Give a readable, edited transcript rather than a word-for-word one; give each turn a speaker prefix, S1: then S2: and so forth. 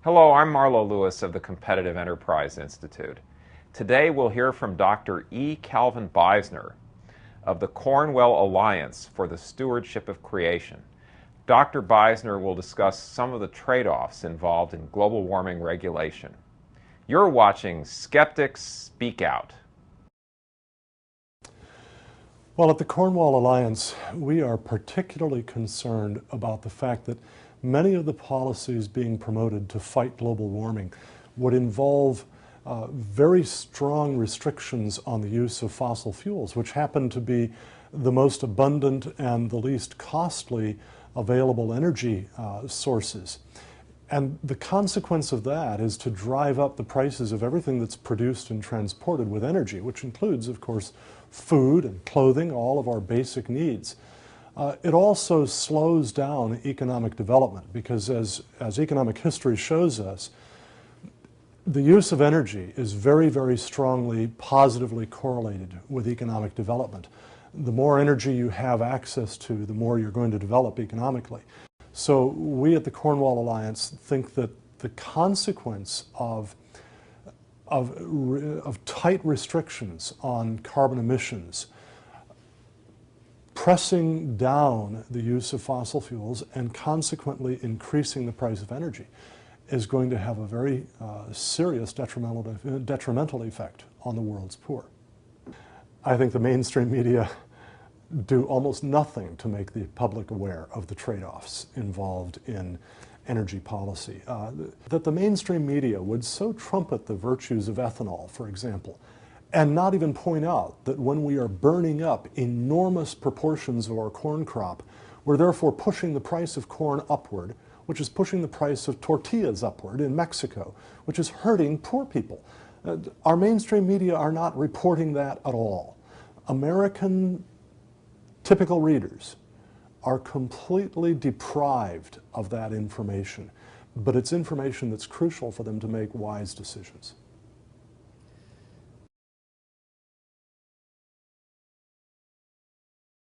S1: Hello, I'm Marlo Lewis of the Competitive Enterprise Institute. Today we'll hear from Dr. E. Calvin Beisner of the Cornwall Alliance for the Stewardship of Creation. Dr. Beisner will discuss some of the trade-offs involved in global warming regulation. You're watching Skeptics Speak Out.
S2: Well, at the Cornwall Alliance, we are particularly concerned about the fact that many of the policies being promoted to fight global warming would involve very strong restrictions on the use of fossil fuels, which happen to be the most abundant and the least costly available energy sources. And the consequence of that is to drive up the prices of everything that's produced and transported with energy, which includes, of course, food and clothing, all of our basic needs. It also slows down economic development because as economic history shows us, the use of energy is very, very strongly positively correlated with economic development. The more energy you have access to, the more you're going to develop economically. So we at the Cornwall Alliance think that the consequence of tight restrictions on carbon emissions, pressing down the use of fossil fuels and consequently increasing the price of energy is going to have a very serious detrimental effect on the world's poor. I think the mainstream media do almost nothing to make the public aware of the trade-offs involved in energy policy. That the mainstream media would so trumpet the virtues of ethanol, for example, and not even point out that when we are burning up enormous proportions of our corn crop, we're therefore pushing the price of corn upward, which is pushing the price of tortillas upward in Mexico, which is hurting poor people. Our mainstream media are not reporting that at all. American typical readers are completely deprived of that information, but it's information that's crucial for them to make wise decisions.